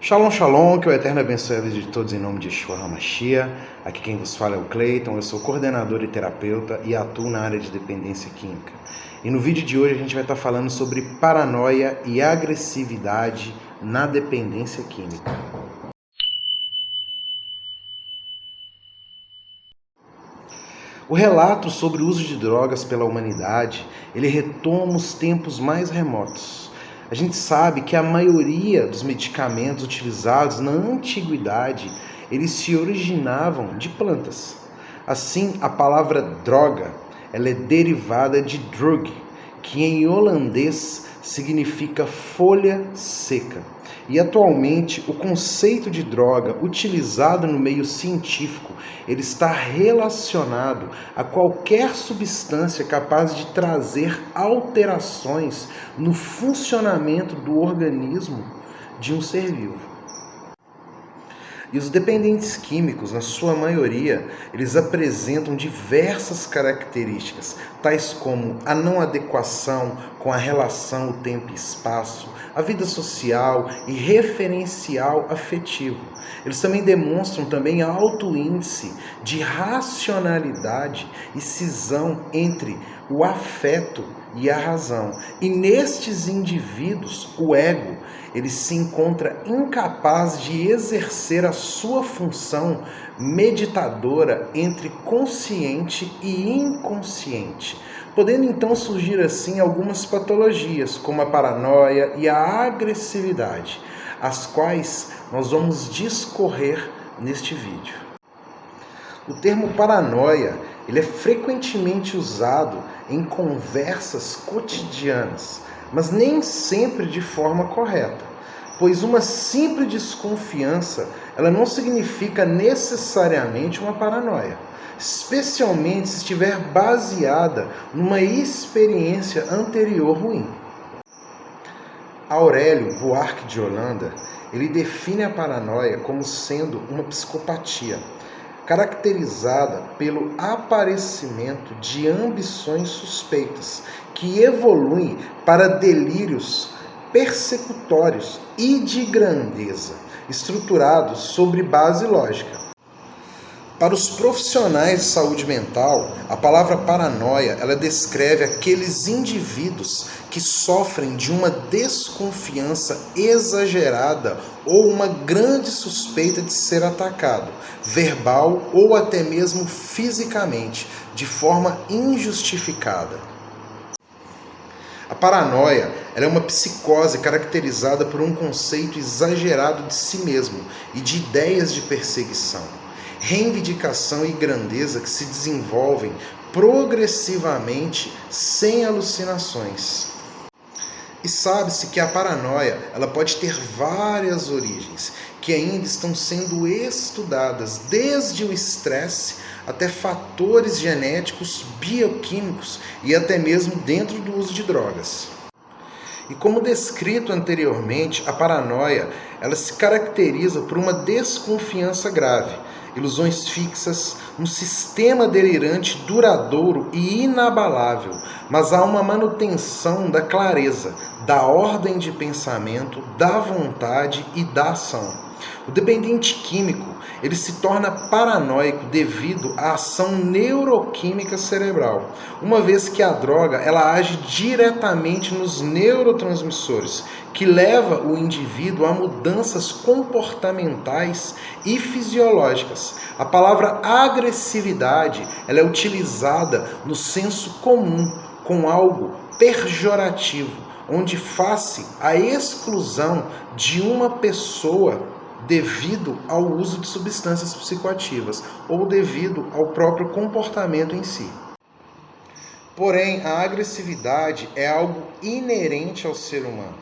Shalom, shalom, que o Eterno abençoe a vida de todos em nome de Yeshua HaMashiach. Aqui quem vos fala é o Cleiton, eu sou coordenador e terapeuta e atuo na área de dependência química. E no vídeo de hoje a gente vai estar falando sobre paranoia e agressividade na dependência química. O relato sobre o uso de drogas pela humanidade, ele retoma os tempos mais remotos. A gente sabe que a maioria dos medicamentos utilizados na antiguidade, eles se originavam de plantas. Assim, a palavra droga, ela é derivada de drug, que em holandês significa folha seca. E atualmente o conceito de droga utilizado no meio científico, ele está relacionado a qualquer substância capaz de trazer alterações no funcionamento do organismo de um ser vivo. E os dependentes químicos, na sua maioria, eles apresentam diversas características, tais como a não adequação com a relação tempo e espaço, a vida social e referencial afetivo. Eles também demonstram também alto índice de racionalidade e cisão entre o afeto e a razão. E nestes indivíduos, o ego, ele se encontra incapaz de exercer a sua função meditadora entre consciente e inconsciente, podendo então surgir assim algumas patologias, como a paranoia e a agressividade, as quais nós vamos discorrer neste vídeo. O termo paranoia, ele é frequentemente usado em conversas cotidianas, mas nem sempre de forma correta, pois uma simples desconfiança, ela não significa necessariamente uma paranoia, especialmente se estiver baseada numa experiência anterior ruim. Aurélio Buarque de Holanda, ele define a paranoia como sendo uma psicopatia, caracterizada pelo aparecimento de ambições suspeitas, que evoluem para delírios persecutórios e de grandeza, estruturados sobre base lógica. Para os profissionais de saúde mental, a palavra paranoia, ela descreve aqueles indivíduos que sofrem de uma desconfiança exagerada ou uma grande suspeita de ser atacado, verbal ou até mesmo fisicamente, de forma injustificada. A paranoia, ela é uma psicose caracterizada por um conceito exagerado de si mesmo e de ideias de perseguição, reivindicação e grandeza que se desenvolvem progressivamente sem alucinações. E sabe-se que a paranoia, ela pode ter várias origens, que ainda estão sendo estudadas, desde o estresse até fatores genéticos, bioquímicos e até mesmo dentro do uso de drogas. E como descrito anteriormente, a paranoia, ela se caracteriza por uma desconfiança grave, ilusões fixas, um sistema delirante duradouro e inabalável, mas há uma manutenção da clareza, da ordem de pensamento, da vontade e da ação. O dependente químico, ele se torna paranoico devido à ação neuroquímica cerebral, uma vez que a droga, ela age diretamente nos neurotransmissores, que leva o indivíduo a mudanças comportamentais e fisiológicas. A palavra agressividade, ela é utilizada no senso comum com algo pejorativo, onde faz-se a exclusão de uma pessoa devido ao uso de substâncias psicoativas ou devido ao próprio comportamento em si. Porém, a agressividade é algo inerente ao ser humano.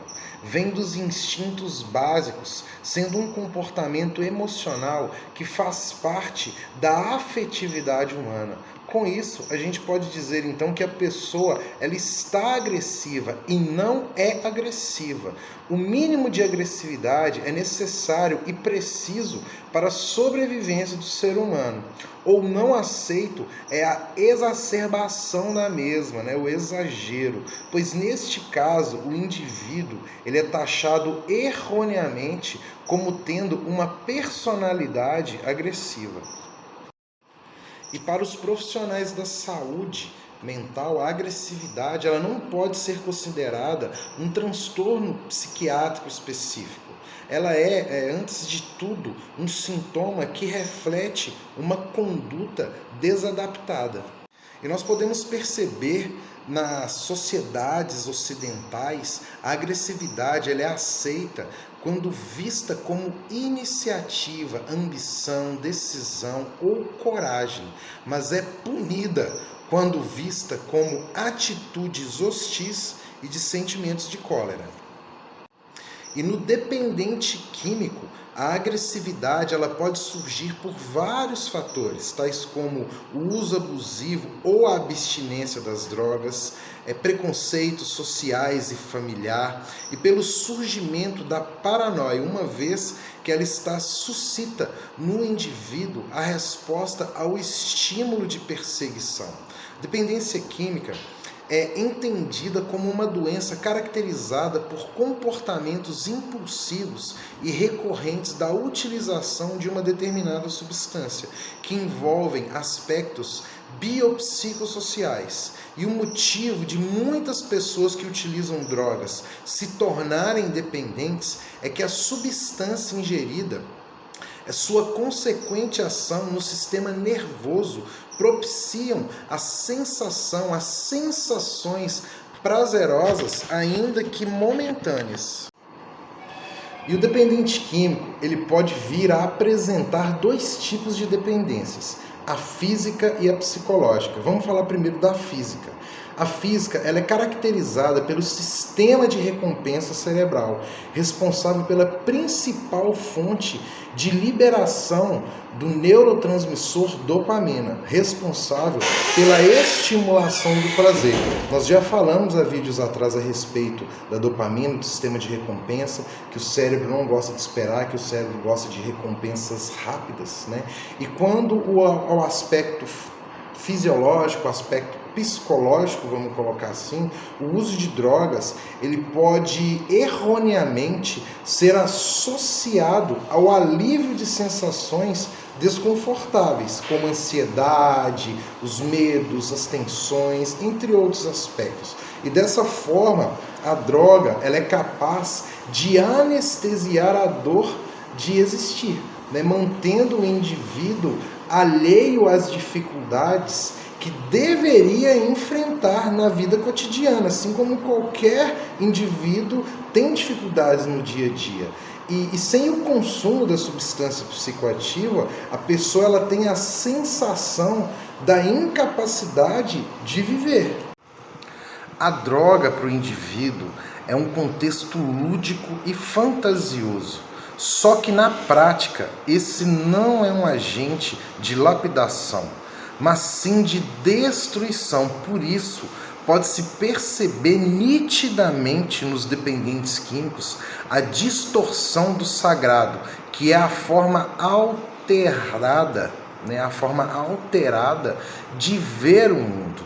Vem dos instintos básicos, sendo um comportamento emocional que faz parte da afetividade humana, Com isso, a gente pode dizer então que a pessoa ela está agressiva e não é agressiva. O mínimo de agressividade é necessário e preciso para a sobrevivência do ser humano. O não aceito é a exacerbação da mesma, o exagero, pois neste caso o indivíduo ele é taxado erroneamente como tendo uma personalidade agressiva. E para os profissionais da saúde mental, a agressividade ela não pode ser considerada um transtorno psiquiátrico específico. Ela antes de tudo, um sintoma que reflete uma conduta desadaptada. E nós podemos perceber nas sociedades ocidentais, a agressividade ela é aceita quando vista como iniciativa, ambição, decisão ou coragem, mas é punida quando vista como atitudes hostis e de sentimentos de cólera. E no dependente químico, a agressividade ela pode surgir por vários fatores, tais como o uso abusivo ou a abstinência das drogas, preconceitos sociais e familiar, e pelo surgimento da paranoia, uma vez que ela suscita no indivíduo a resposta ao estímulo de perseguição. Dependência química é entendida como uma doença caracterizada por comportamentos impulsivos e recorrentes da utilização de uma determinada substância, que envolvem aspectos biopsicossociais. E o motivo de muitas pessoas que utilizam drogas se tornarem dependentes é que a substância ingerida, sua consequente ação no sistema nervoso propiciam as sensações prazerosas, ainda que momentâneas. E o dependente químico, ele pode vir a apresentar dois tipos de dependências, a física e a psicológica. Vamos falar primeiro da física. A física ela é caracterizada pelo sistema de recompensa cerebral, responsável pela principal fonte de liberação do neurotransmissor dopamina, responsável pela estimulação do prazer. Nós já falamos há vídeos atrás a respeito da dopamina, do sistema de recompensa, que o cérebro não gosta de esperar, que o cérebro gosta de recompensas rápidas, E quando o aspecto fisiológico, o aspecto psicológico, vamos colocar assim, o uso de drogas, ele pode erroneamente ser associado ao alívio de sensações desconfortáveis, como ansiedade, os medos, as tensões, entre outros aspectos. E dessa forma, a droga ela é capaz de anestesiar a dor de existir, mantendo o indivíduo alheio às dificuldades que deveria enfrentar na vida cotidiana, assim como qualquer indivíduo tem dificuldades no dia a dia. E sem o consumo da substância psicoativa, a pessoa ela tem a sensação da incapacidade de viver. A droga para o indivíduo é um contexto lúdico e fantasioso. Só que na prática, esse não é um agente de lapidação, mas sim de destruição. Por isso, pode-se perceber nitidamente nos dependentes químicos a distorção do sagrado, que é a forma alterada, de ver o mundo.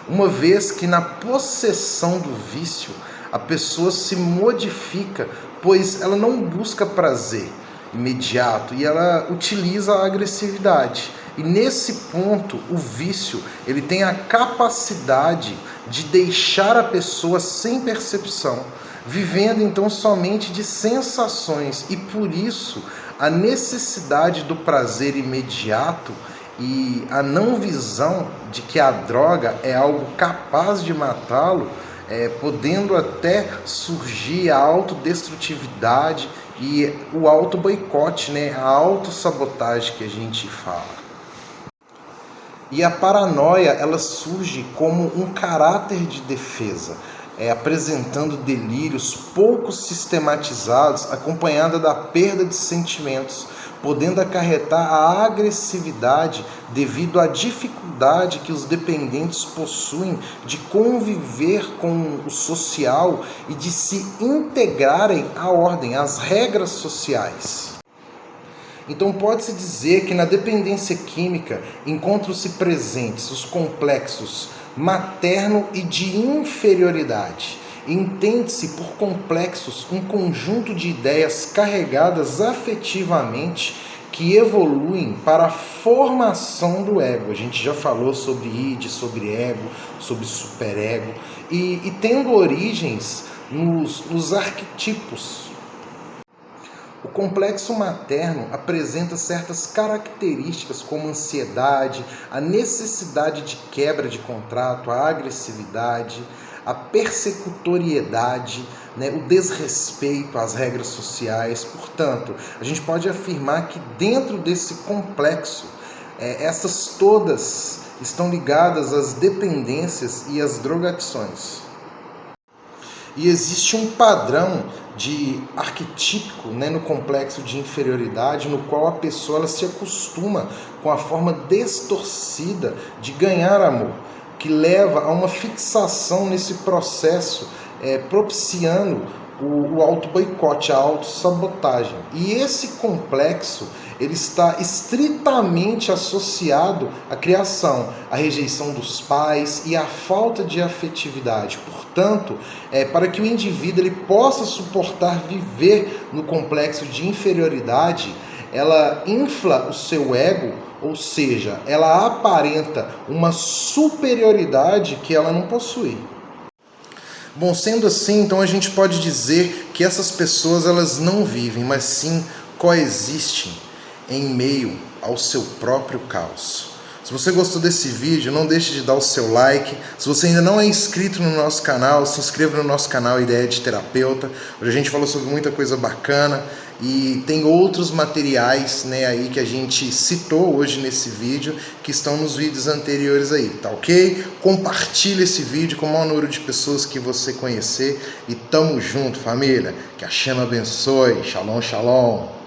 Uma vez que na possessão do vício, a pessoa se modifica, pois ela não busca prazer imediato e ela utiliza a agressividade. E nesse ponto, o vício ele tem a capacidade de deixar a pessoa sem percepção, vivendo então somente de sensações, e por isso a necessidade do prazer imediato e a não visão de que a droga é algo capaz de matá-lo, podendo até surgir a autodestrutividade e o auto-boicote, a autossabotagem que a gente fala. E a paranoia, ela surge como um caráter de defesa, apresentando delírios pouco sistematizados, acompanhada da perda de sentimentos, podendo acarretar a agressividade devido à dificuldade que os dependentes possuem de conviver com o social e de se integrarem à ordem, às regras sociais. Então pode-se dizer que na dependência química encontram-se presentes os complexos materno e de inferioridade. Entende-se por complexos um conjunto de ideias carregadas afetivamente que evoluem para a formação do ego. A gente já falou sobre id, sobre ego, sobre superego, e tendo origens nos arquetipos. O complexo materno apresenta certas características como ansiedade, a necessidade de quebra de contrato, a agressividade, a persecutoriedade, o desrespeito às regras sociais. Portanto, a gente pode afirmar que dentro desse complexo, essas todas estão ligadas às dependências e às drogadições. E existe um padrão de arquetípico no complexo de inferioridade, no qual a pessoa ela se acostuma com a forma distorcida de ganhar amor, que leva a uma fixação nesse processo, propiciando o auto-boicote, a autossabotagem. E esse complexo ele está estritamente associado à criação, à rejeição dos pais e à falta de afetividade. Portanto, para que o indivíduo ele possa suportar viver no complexo de inferioridade, ela infla o seu ego, ou seja, ela aparenta uma superioridade que ela não possui. Bom, sendo assim, então a gente pode dizer que essas pessoas elas não vivem, mas sim coexistem em meio ao seu próprio caos. Se você gostou desse vídeo, não deixe de dar o seu like. Se você ainda não é inscrito no nosso canal, se inscreva no nosso canal Ideia de Terapeuta. Hoje a gente falou sobre muita coisa bacana e tem outros materiais aí que a gente citou hoje nesse vídeo, que estão nos vídeos anteriores aí, tá ok? Compartilhe esse vídeo com o maior número de pessoas que você conhecer e tamo junto, família. Que a Hashem abençoe. Shalom, shalom.